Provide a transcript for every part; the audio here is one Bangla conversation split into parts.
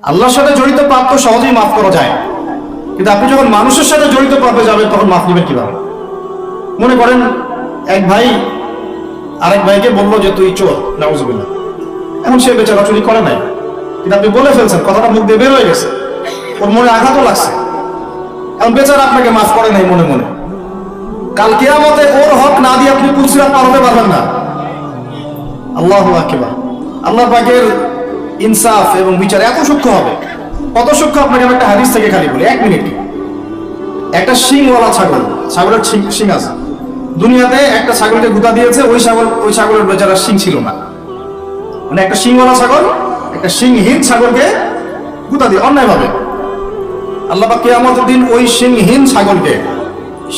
আল্লাহর সাথে জড়িত পাপ তো সহজেই মাফ করা যায়, কিন্তু আপনি যখন মানুষের সাথে জড়িত পাপে যাবেন তখন মাফ নেবেন কিভাবে? মনে করেন এক ভাই আরেক ভাইকে বললো যে তুই চোর, নাউজুবিল্লাহ। এখন সে বেচারা চুরি করে নাই, কিন্তু আপনি বলে ফেলছেন, কথাটা মুখ দিয়ে বের হয়ে গেছে, ওর মনে আঘাতও লাগছে। এখন বেচারা আপনাকে মাফ করে নাই মনে মনে, কাল কিয়ামতে ওর হক না দিয়ে আপনি পুলসিরাত পার হতে পারবেন না। আল্লাহু আকবার। আল্লাহ পাকের ইনসাফ এবং বিচার এত সূক্ষ্ম হবে। কত সূক্ষ্ম আপনাকে আমি একটা হাদিস থেকে খালি বলি, 1 মিনিট। একটা শিংওয়ালা ছাগল, ছাগলের শিং আছে। দুনিয়াতে একটা ছাগলকে গুতা দিয়েছে, ওই ছাগলের বেচারা শিং ছিল না। মানে একটা শিংওয়ালা ছাগল একটা শিংহীন ছাগলকে গুতা দিয়ে অন্যায়ভাবে। আল্লাহ পাক কিয়ামতের দিন ওই শিংহীন ছাগলকে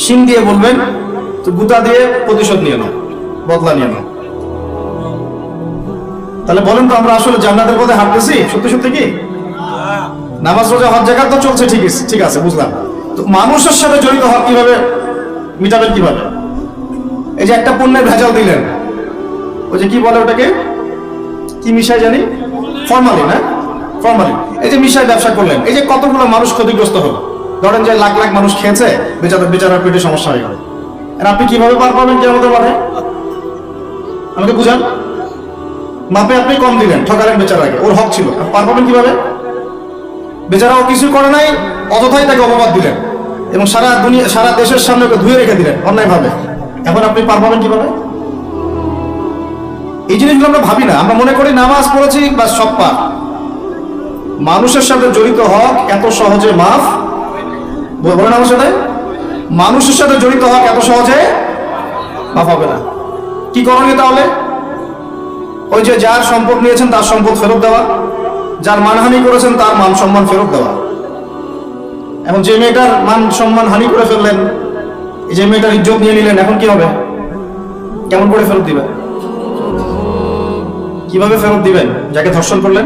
শিং দিয়ে বলবেন, তো গুতা দিয়ে প্রতিশোধ নিয়ে নাও, বদলা নিয়ে নাও। তাহলে বলেন তো আমরা আসলে জান্নাতের পথে হাঁটতেছি সত্যি সত্যি কি? নামাজ রোজা হজ যাকাত তো চলছে, ঠিক আছে বুঝলাম। তো মানুষের সাথে জড়িত হক কিভাবে মিটাবেন কিভাবে? এই যে একটা পণ্যের ভেজাল দিলেন, ওই যে কি বলে ওটাকে, কি মিশাই জানি, ফরমালিন, না ফরমালিন। এই যে মিশাই ব্যবসা করলেন, এই যে কতগুলো মানুষ ক্ষতিগ্রস্ত হলো। ধরেন যে লাখ লাখ মানুষ খেয়েছে, বেচারার পেটে সমস্যা হয়ে গেল। আর আপনি কিভাবে পার পাবেন কিয়ামতের মাঠে? আমাকে বুঝান। মাপে আপনি কম দিলেন, ঠকালেন বেচারাকে, ওর হক ছিল, পার পাবেন কিভাবে? বেচারাও কিছু করে নাই, অযথাই তাকে অপবাদ দিলেন এবং সারা দেশের সামনে ওকে ধুয়ে রেখে দিলেন অন্যায়ভাবে। এখন আপনি পার পাবেন কিভাবে? এই জিনিসগুলো আমরা ভাবি না, আমরা মনে করি নামাজ পড়েছি বা সব পার। মানুষের সাথে জড়িত হক এত সহজে মাফ, বলেন আমার সাথে, মানুষের সাথে জড়িত হক এত সহজে মাফ হবে না। কি করণীয় তাহলে? ওই যে যার সম্পদ নিয়েছেন তার সম্পদ ফেরত দেওয়া, যার মানহানি করেছেন তার মান সম্মান ফেরত দেওয়া। এখন যে মেয়েটার মান সম্মান হানি করে ফেললেন, এই যে মেয়েটার ইজ্জত নিয়ে নিলেন, এখন কি হবে? কেমন করে ফেরত দিবেন? কিভাবে ফেরত দিবেন? যাকে ধর্ষণ করলেন,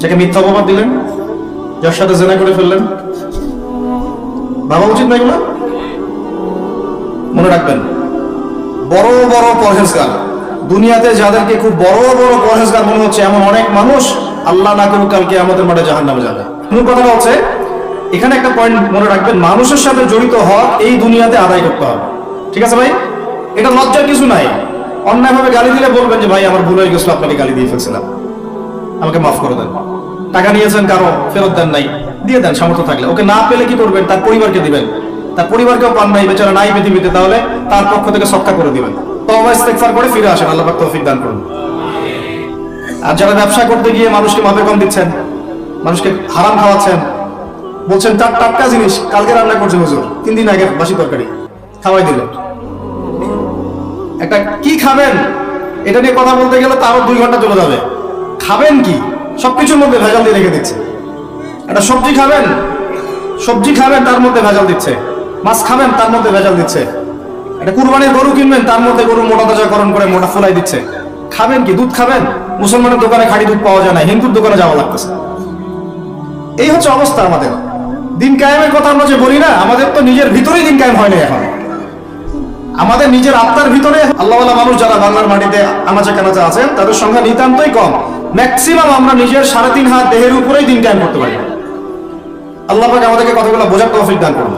যাকে মিথ্যা অপবাদ দিলেন, যার সাথে জেনা করে ফেললেন, ভাবা উচিত না এগুলো? মনে রাখবেন, বড় বড় পরহেজগার, দুনিয়াতে যাদেরকে খুব বড় বড় পরহেজগার মনে হচ্ছে, এমন অনেক মানুষ আল্লাহ না করুক কালকে আমাদের মাঠে জাহান্নামে যাবে। মূল কথাটা হচ্ছে, এখানে একটা পয়েন্ট মনে রাখবেন, মানুষের সাথে জড়িত হক এই দুনিয়াতে আদায় করতে হবে। ঠিক আছে ভাই? এটা লজ্জার কিছু নাই। অন্যায়ভাবে গালি দিলে বলবেন যে ভাই আমার ভুল হয়ে গেছিল, আপনাকে গালি দিয়ে ফেলছিলাম, আমাকে মাফ করে দেন। টাকা নিয়েছেন কারো, ফেরত দেন নাই, দিয়ে দেন সামর্থ্য থাকলে। ওকে না পেলে কি করবেন? তার পরিবারকে দিবেন। তার পরিবারকেও পান নাই, বেচারা নাই পৃথিবীতে, তাহলে তার পক্ষ থেকে সদকা করে দিবেন। তওবা ইস্তেগফার করে ফিরে আসেন, আল্লাহ পাক তৌফিক দান করুন। আর যারা ব্যবসা করতে গিয়ে মানুষকে মাপে কম দিচ্ছেন, মানুষকে হারাম খাওয়াচ্ছেন, বলছেন টাটকা জিনিস কালকে রান্না করছে হুজুর, 3 দিন আগে বাসি তরকারি খাওয়াই দিলেন, একটা কি খাবেন এটা নিয়ে কথা বলতে গেলে তারও 2 ঘন্টা চলে যাবে। খাবেন কি? সবকিছুর মধ্যে ভেজাল দিয়ে রেখে দিচ্ছে। একটা সবজি খাবেন তার মধ্যে ভেজাল দিচ্ছে, মাছ খাবেন তার মধ্যে ভেজাল দিচ্ছে, একটা কুরবানির গরু কিনবেন তার মধ্যে গরু মোটা তাজাকরণ করে মোটা ফুলাই দিচ্ছে। খাবেন কি? দুধ খাবেন? মুসলমানের দোকানে খাঁটি দুধ পাওয়া যায় না, হিন্দুর দোকানে যাওয়া লাগতেছে। এই হচ্ছে অবস্থা আমাদের। দিন কায়েমের কথা আমরা যে বলি না, আমাদের তো নিজের ভিতরেই দিন কায়েম হয় না এখন। আমাদের নিজের আত্মার ভিতরে আল্লাহওয়ালা মানুষ যারা বাংলার মাটিতে আনাচে কানাচে আছেন, তাদের সংখ্যা নিতান্তই কম। ম্যাক্সিমাম আমরা নিজের 3.5 হাত দেহের উপরেই দিন কায়েম করতে পারি। আল্লাহ পাক আমাদেরকে কথাগুলো বোঝার তৌফিক দান করুন।